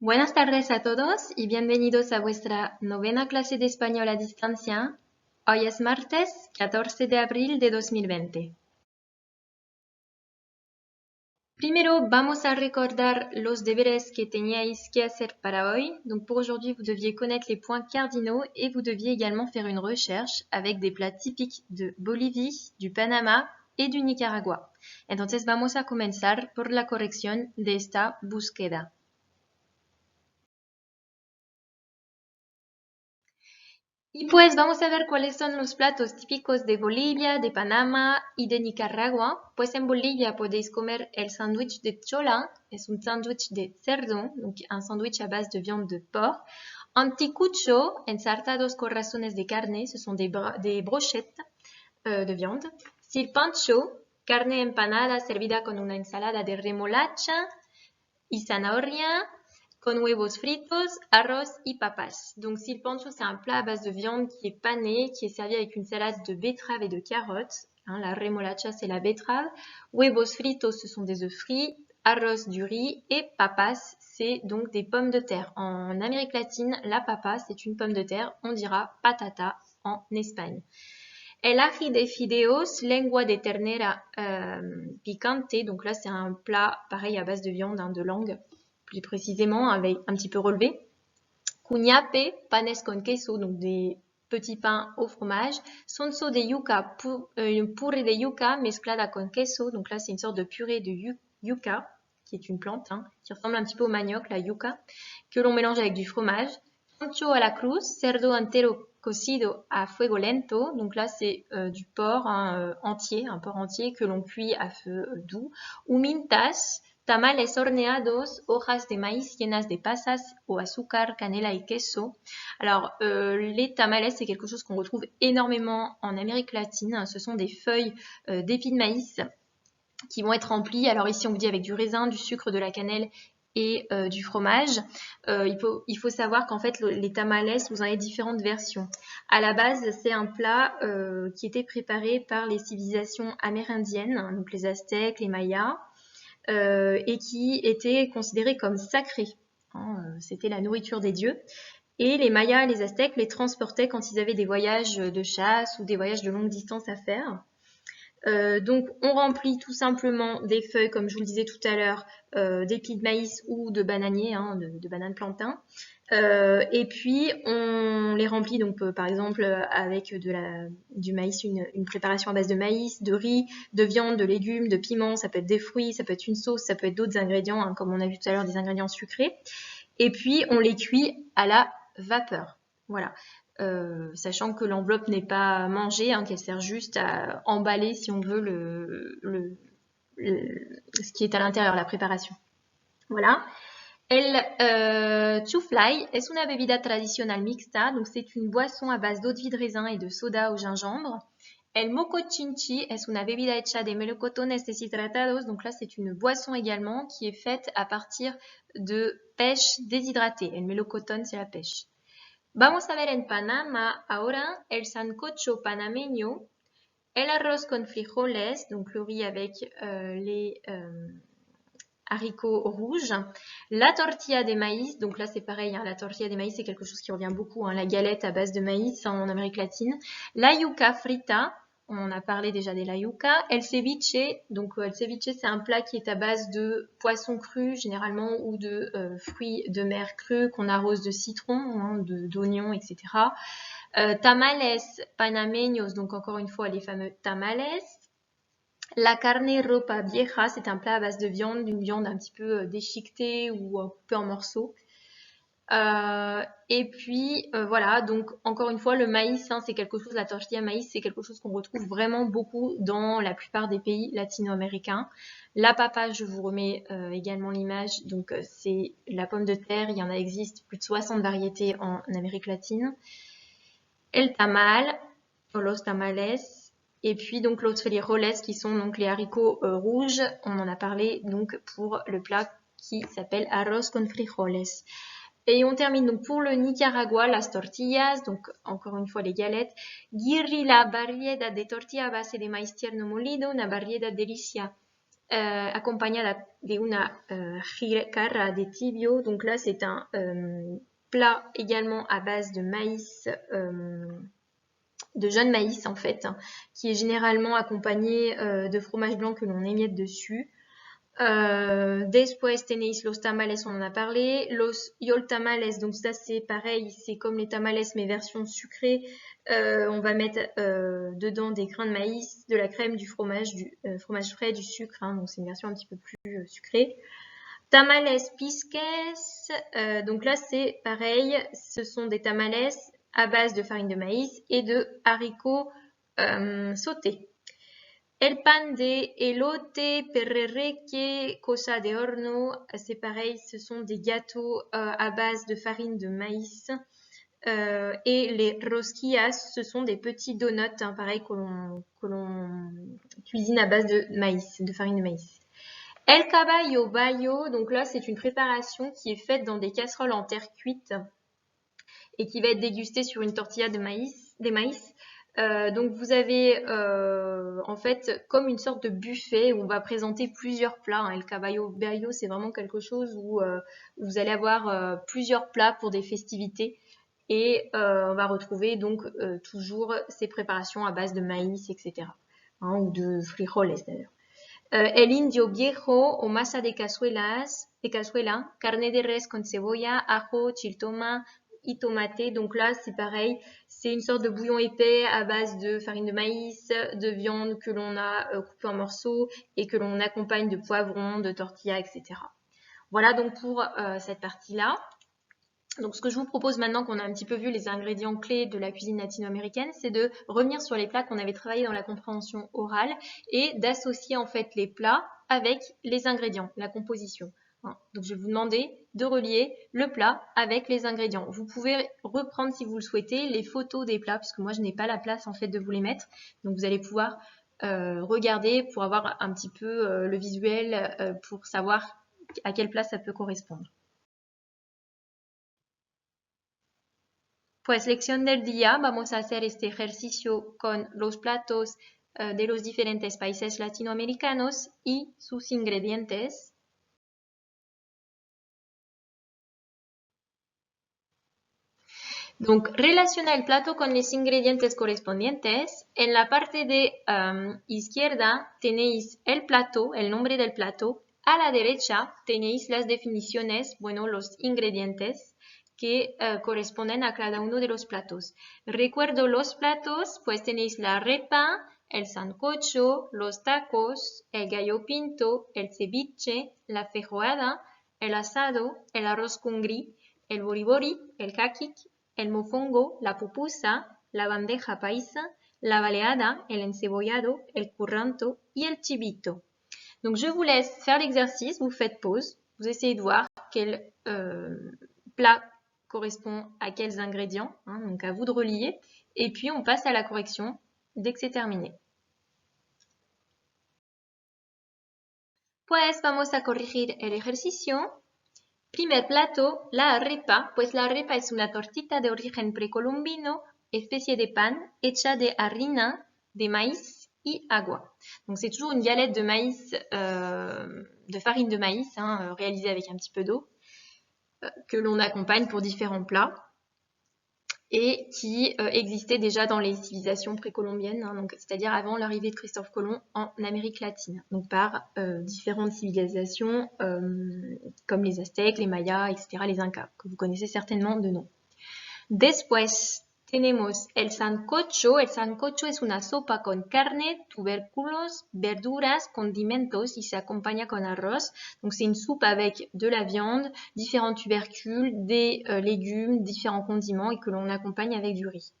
Buenas tardes a todos y bienvenidos a vuestra novena clase de español a distancia. Hoy es martes 14 de abril de 2020. Primero vamos a recordar los deberes que teníais que hacer para hoy. Donc pour aujourd'hui, vous deviez connaître les points cardinaux et vous deviez également faire une recherche avec des plats typiques de Bolivie, du Panama et du Nicaragua. Entonces vamos a comenzar por la corrección de esta búsqueda. Y pues vamos a ver cuáles son los platos típicos de Bolivia, de Panamá y de Nicaragua. Pues en Bolivia podéis comer el sándwich de chola, es un sándwich de cerdo, donc un sándwich à base de viande de porc. Anticucho, ensartados corazones de carne, ce sont des brochettes de viande. Silpancho, carne empanada servida con una ensalada de remolacha y zanahoria, con huevos fritos, arroz y papas. Donc silpancho, c'est un plat à base de viande qui est pané, qui est servi avec une salade de betteraves et de carottes. La remolacha, c'est la betterave. Huevos fritos, ce sont des œufs frits. Arroz, du riz. Et papas, c'est donc des pommes de terre. En Amérique latine, la papa, c'est une pomme de terre. On dira patata en Espagne. El ají de fideos, lengua de ternera picante. Donc là, c'est un plat pareil à base de viande, de langue, plus précisément, avec un petit peu relevé. Cuñape, panes con queso, donc des petits pains au fromage. Sonso de yuca, puré de yuca mezclada con queso. Donc là, c'est une sorte de purée de yuca, qui est une plante, qui ressemble un petit peu au manioc, la yuca, que l'on mélange avec du fromage. Chancho a la cruz, cerdo entero cocido a fuego lento. Donc là, c'est du porc entier, un porc entier que l'on cuit à feu doux. Humintas, tamales horneados, hojas de maíz llenas de pasas o azúcar, canela y queso. Alors, les tamales, c'est quelque chose qu'on retrouve énormément en Amérique latine. Ce sont des feuilles d'épis de maïs qui vont être remplies. Alors ici, on vous dit avec du raisin, du sucre, de la cannelle et du fromage. Il faut savoir qu'en fait, les tamales, vous en avez différentes versions. À la base, c'est un plat qui était préparé par les civilisations amérindiennes, donc les Aztèques, les Mayas, et qui était considéré comme sacré. C'était la nourriture des dieux. Et les Mayas et les Aztèques les transportaient quand ils avaient des voyages de chasse ou des voyages de longue distance à faire. Donc on remplit tout simplement des feuilles, comme je vous le disais tout à l'heure, d'épis de maïs ou de bananier, de banane plantain. Et puis on les remplit donc par exemple avec du maïs, une préparation à base de maïs, de riz, de viande, de légumes, de piments, ça peut être des fruits, ça peut être une sauce, ça peut être d'autres ingrédients, comme on a vu tout à l'heure, des ingrédients sucrés. Et puis on les cuit à la vapeur. Voilà. Sachant que l'enveloppe n'est pas mangée, qu'elle sert juste à emballer, si on veut, ce qui est à l'intérieur, la préparation. Voilà. El chuflay es una bebida tradicional mixta, donc c'est une boisson à base d'eau de vie de raisin et de soda au gingembre. El mocochinchi es una bebida hecha de melocotones deshidratados, donc là c'est une boisson également qui est faite à partir de pêche déshydratée. El melocotón, c'est la pêche. Vamos a ver en Panamá ahora el sancocho panameño, el arroz con frijoles, donc le riz avec les haricots rouges, la tortilla de maïs, donc là c'est pareil, la tortilla de maïs c'est quelque chose qui revient beaucoup, la galette à base de maïs en Amérique latine, la yuca frita, on en a parlé déjà de la yuca, el ceviche, donc el ceviche c'est un plat qui est à base de poisson cru généralement ou de fruits de mer crus qu'on arrose de citron, d'oignons, etc. Tamales panameños, donc encore une fois les fameux tamales. La carne ropa vieja, c'est un plat à base de viande, d'une viande un petit peu déchiquetée ou coupée en morceaux. Et puis voilà, donc encore une fois le maïs, c'est quelque chose, la tortilla maïs, c'est quelque chose qu'on retrouve vraiment beaucoup dans la plupart des pays latino-américains. La papa, je vous remets également l'image, donc c'est la pomme de terre, il y en existe plus de 60 variétés en Amérique latine. El tamal, o los tamales, et puis donc los frijoles qui sont donc les haricots rouges, on en a parlé donc pour le plat qui s'appelle arroz con frijoles. Et on termine donc pour le Nicaragua, las tortillas, donc encore une fois les galettes. Guirri, la variedad de tortilla a base de maíz tierno molido, una variedad delicia acompañada de una jicarra de tibio. Donc là, c'est un plat également à base de maïs, de jaune maïs en fait, hein, qui est généralement accompagné de fromage blanc que l'on émiette dessus. Después tenéis los tamales, on en a parlé. Los yol tamales, donc ça c'est pareil, c'est comme les tamales mais version sucrée. On va mettre dedans des grains de maïs, de la crème, du fromage frais, du sucre, hein, donc c'est une version un petit peu plus sucrée. Tamales pisques, donc là c'est pareil, ce sont des tamales à base de farine de maïs et de haricots sautés. El pan de elote, perrereque, cosa de horno, c'est pareil, ce sont des gâteaux à base de farine de maïs. Et les rosquillas, ce sont des petits donuts, hein, pareil, que l'on cuisine à base de maïs, de farine de maïs. El caballo bayo, donc là c'est une préparation qui est faite dans des casseroles en terre cuite et qui va être dégustée sur une tortilla de maïs, des maïs. Donc vous avez en fait comme une sorte de buffet où on va présenter plusieurs plats, hein. El caballo bayo, c'est vraiment quelque chose où vous allez avoir plusieurs plats pour des festivités. Et on va retrouver donc toujours ces préparations à base de maïs, etc. Hein, ou de frijoles d'ailleurs. El indio viejo o masa de cazuela, carne de res con cebolla, ajo, chiltoma y tomate. Donc là, c'est pareil, c'est une sorte de bouillon épais à base de farine de maïs, de viande que l'on a coupée en morceaux et que l'on accompagne de poivrons, de tortillas, etc. Voilà donc pour cette partie-là. Donc, ce que je vous propose maintenant qu'on a un petit peu vu les ingrédients clés de la cuisine latino-américaine, c'est de revenir sur les plats qu'on avait travaillés dans la compréhension orale et d'associer en fait les plats avec les ingrédients, la composition. Donc, je vais vous demander de relier le plat avec les ingrédients. Vous pouvez reprendre, si vous le souhaitez, les photos des plats, puisque moi, je n'ai pas la place en fait de vous les mettre. Donc, vous allez pouvoir regarder pour avoir un petit peu le visuel pour savoir à quel plat ça peut correspondre. Pues lección del día, vamos a hacer este ejercicio con los platos de los diferentes países latinoamericanos y sus ingredientes. Donc, relaciona el plato con los ingredientes correspondientes. En la parte de izquierda tenéis el plato, el nombre del plato. A la derecha tenéis las definiciones, bueno, los ingredientes que corresponden a cada uno de los platos. Recuerdo los platos, pues tenéis la arepa, el sancocho, los tacos, el gallo pinto, el ceviche, la feijoada, el asado, el arroz con gris, el boribori, el caquic, el mofongo, la pupusa, la bandeja paisa, la baleada, el encebollado, el curranto y el chivito. Donc je vous laisse faire l'exercice, vous faites pause, vous essayez de voir quel plat correspond à quels ingrédients, hein, donc à vous de relier, et puis on passe à la correction dès que c'est terminé. Pues vamos a corregir el ejercicio. Primer plato, la arepa. Pues la arepa es una tortita de origen precolombino, especie de pan hecha de harina, de maíz y agua. Donc c'est toujours une galette de maïs, de farine de maïs, hein, réalisée avec un petit peu d'eau, que l'on accompagne pour différents plats et qui existait déjà dans les civilisations précolombiennes, hein, donc c'est-à-dire avant l'arrivée de Christophe Colomb en Amérique latine, donc par différentes civilisations comme les Aztèques, les Mayas, etc., les Incas, que vous connaissez certainement de nom. Después tenemos el sancocho. El sancocho es una sopa con carne, tubérculos, verduras, condimentos y se acompaña con arroz. Donc c'est une soupe avec de la viande, différents tubercules, des légumes, différents condiments et que l'on accompagne avec du riz.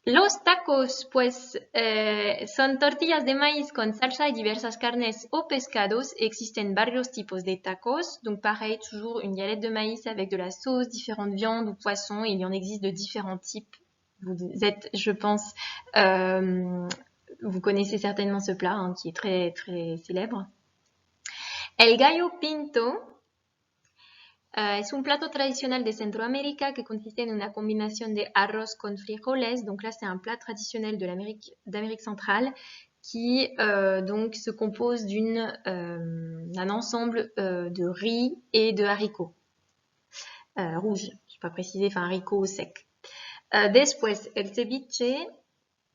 Los tacos, pues, son tortillas de maíz con salsa y diversas carnes o pescados. Existen varios tipos de tacos. Donc, pareil, toujours une galette de maïs avec de la sauce, différentes viandes ou poissons. Et il y en existe de différents types. Vous êtes, je pense, vous connaissez certainement ce plat, hein, qui est très, très célèbre. El gallo pinto. Es un plato tradicional de Centroamérica que consiste en una combinación de arroz con frijoles. Donc là, c'est un plat traditionnel d'Amérique centrale qui donc se compose d'un ensemble de riz et de haricots rouges, je peux pas préciser, enfin haricots secs. Después, el ceviche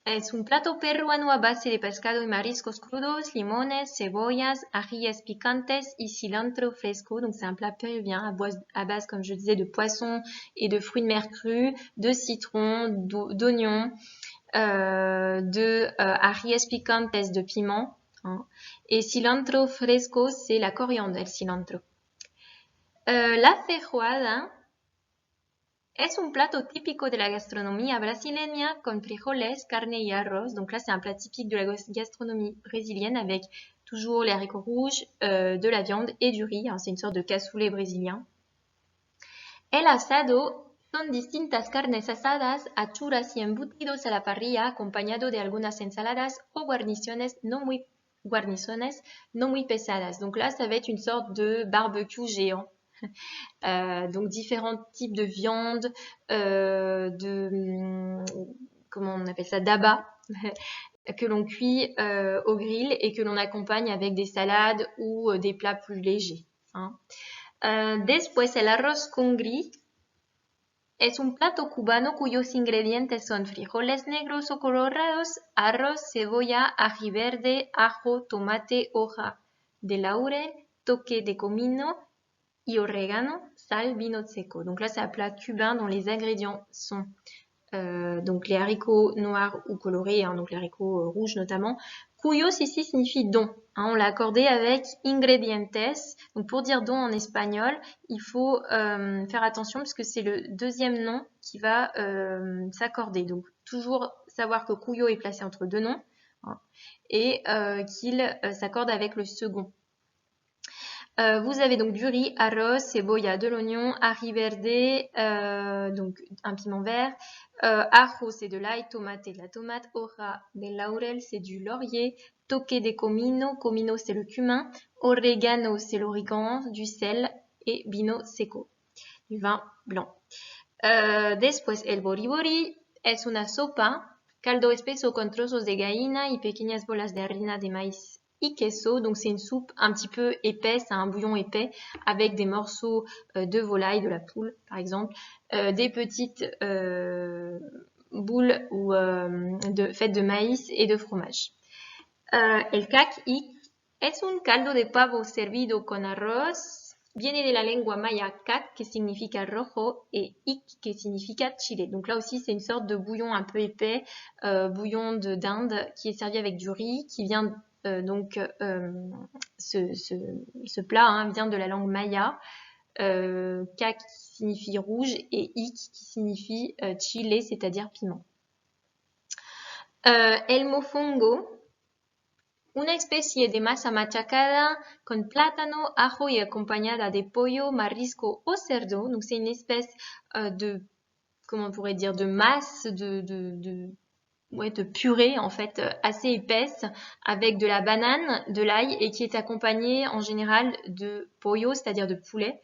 es un plato peruano a base de pescado y mariscos crudos, limones, cebollas, ajíes picantes y cilantro fresco. Donc c'est un plat péruvien à base, comme je disais, de poissons et de fruits de mer crus, de citron, d'oignons, ajíes picantes, de piment, hein. Et cilantro fresco, c'est la coriandre, el cilantro. La feijoada es un plato típico de la gastronomie brasileña con frijoles, carne y arroz. Donc là, c'est un plat typique de la gastronomie brésilienne avec toujours les haricots rouges, de la viande et du riz. Hein, c'est une sorte de cassoulet brésilien. El asado son distintas carnes asadas a churas y embutidos a la parrilla acompañado de algunas ensaladas o guarniciones no muy pesadas. Donc là, ça va être une sorte de barbecue géant. Donc différents types de viande, comment on appelle ça, d'abats, que l'on cuit au grill et que l'on accompagne avec des salades ou des plats plus légers, hein. Después, el arroz con gris es un plato cubano cuyos ingredientes son frijoles negros o colorados, arroz, cebolla, ají verde, ajo, tomate, hoja de laurel, toque de comino y orégano, sal, vino seco. Donc là, c'est un plat cubain dont les ingrédients sont donc les haricots noirs ou colorés, hein, donc les haricots rouges notamment. Cuyos ici signifie don. Hein, on l'a accordé avec ingredientes. Donc pour dire don en espagnol, il faut faire attention parce que c'est le deuxième nom qui va s'accorder. Donc toujours savoir que cuyo est placé entre deux noms, hein, et qu'il s'accorde avec le second. Vous avez donc du riz, arroz, cebolla, de l'oignon, ají verde, donc un piment vert, ajo c'est de l'ail, tomate de la tomate, hoja de laurel c'est du laurier, toque de comino, comino c'est le cumin, orégano c'est l'origan, du sel et vino seco, du vin blanc. Después el boribori es una sopa, caldo espeso con trozos de gallina y pequeñas bolas de harina de maíz y queso, donc c'est une soupe un petit peu épaisse, un bouillon épais avec des morceaux de volaille, de la poule par exemple, des petites boules faites de maïs et de fromage. El caqui es un caldo de pavo servido con arroz, viene de la lengua maya cac qui significa rojo et ic qui significa chile. Donc là aussi c'est une sorte de bouillon un peu épais, bouillon d'Inde qui est servi avec du riz qui vient ce plat hein, vient de la langue maya, ca qui signifie rouge et ic qui signifie chile, c'est-à-dire piment. El mofongo, una especie de masa machacada con plátano, ajo y acompañada de pollo, marisco o cerdo. Donc c'est une espèce comment on pourrait dire, de masse, de purée en fait assez épaisse avec de la banane, de l'ail et qui est accompagnée en général de pollo, c'est-à-dire de poulet,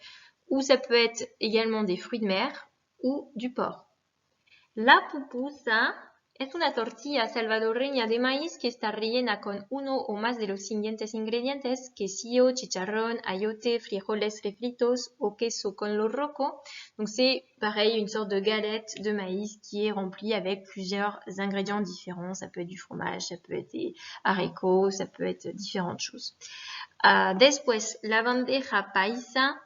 ou ça peut être également des fruits de mer ou du porc. La pupusa es una tortilla salvadoreña de maíz que está rellena con uno o más de los siguientes ingredientes: quesillo, chicharrón, ayote, frijoles refritos o queso con lo roco. Donc c'est pareil, une sorte de galette de maïs qui est remplie avec plusieurs ingrédients différents. Ça peut être du fromage, ça peut être des haricots, ça peut être différentes choses. Después, la bandeja paisa.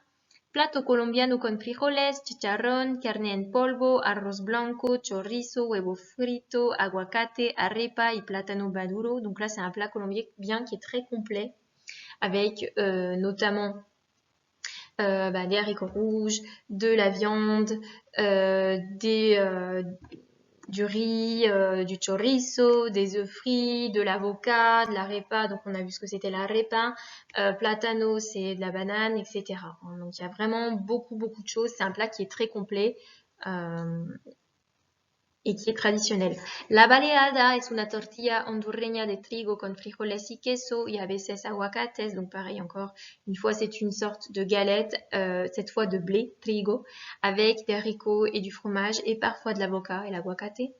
Plato colombiano con frijoles, chicharrón, carne en polvo, arroz blanco, chorizo, huevo frito, aguacate, arepa y plátano maduro. Donc là, c'est un plat colombien qui est très complet avec notamment des haricots rouges, de la viande, du riz, du chorizo, des œufs frits, de l'avocat, de l'arepa, donc on a vu ce que c'était l'arepa, platano c'est de la banane, etc. Donc il y a vraiment beaucoup de choses, c'est un plat qui est très complet et qui est traditionnel. La baleada es una tortilla hondureña de trigo con frijoles y queso y a veces aguacates, donc pareil encore, une fois c'est une sorte de galette, cette fois de blé, trigo, avec des haricots et du fromage et parfois de l'avocat et l'aguacate.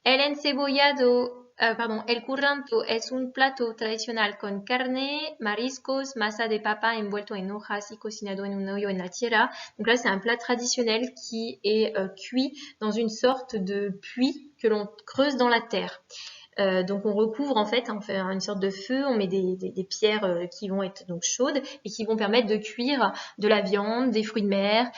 El encebollado el curranto es un plato tradicional con carne, mariscos, masa de papa envuelto en hojas y cocinado en un hoyo en la tierra. Donc là, c'est un plat traditionnel qui est cuit dans une sorte de puits que l'on creuse dans la terre. Donc on recouvre en fait, on fait une sorte de feu, on met des pierres qui vont être donc chaudes et qui vont permettre de cuire de la viande, des fruits de mer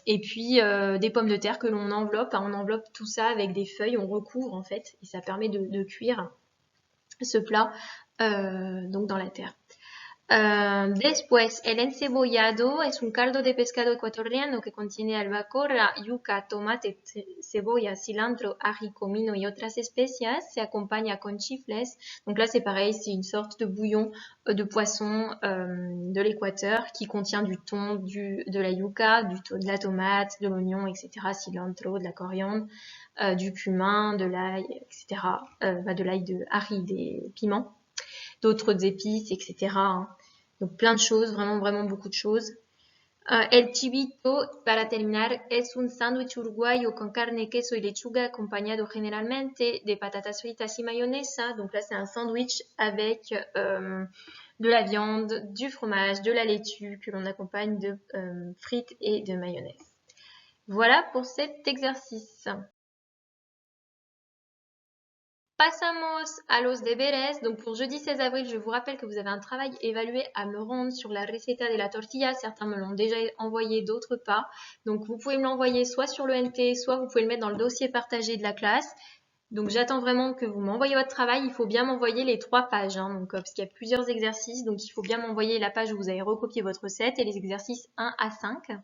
et puis des pommes de terre que l'on enveloppe. On enveloppe tout ça avec des feuilles, on recouvre en fait et ça permet de cuire ce plat donc dans la terre. Después, el encebollado es un caldo de pescado ecuatoriano que contiene albahaca, yuca, tomate, cebolla, cilantro, ají, comino y otras especias. Se acompaña con chifles. Donc là, c'est pareil, c'est une sorte de bouillon de poisson de l'Équateur qui contient du thon, de la yuca, de la tomate, de l'oignon, etc., cilantro, de la coriandre, du cumin, de l'ail, etc., de l'ail, de ají, des piments, d'autres épices, etc., hein. Donc plein de choses, vraiment beaucoup de choses. El chivito, para terminar, es un sándwich uruguayo con carne, queso y lechuga acompañado generalmente de patatas fritas y mayonesa. Donc là, c'est un sandwich avec de la viande, du fromage, de la laitue que l'on accompagne de frites et de mayonnaise. Voilà pour cet exercice. Pasamos a los deberes. Donc pour jeudi 16 avril, je vous rappelle que vous avez un travail évalué à me rendre sur la receta de la tortilla. Certains me l'ont déjà envoyé, d'autres pas. Donc vous pouvez me l'envoyer soit sur le NT, soit vous pouvez le mettre dans le dossier partagé de la classe. Donc j'attends vraiment que vous m'envoyiez votre travail. Il faut bien m'envoyer les 3 pages, hein, donc, parce qu'il y a plusieurs exercices. Donc il faut bien m'envoyer la page où vous avez recopié votre recette et les exercices 1 à 5.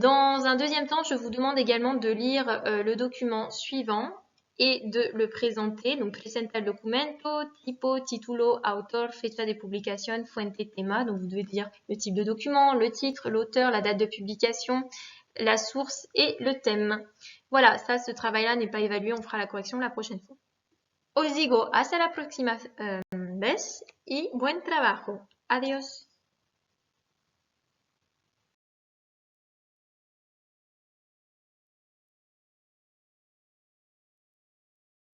Dans un deuxième temps, je vous demande également de lire le document suivant et de le présenter. Donc, presenta el documento, tipo, título, autor, fecha de publicación, fuente, tema. Donc, vous devez dire le type de document, le titre, l'auteur, la date de publication, la source et le thème. Voilà, ça, ce travail-là n'est pas évalué. On fera la correction la prochaine fois. Os digo hasta la próxima vez y buen trabajo. Adiós.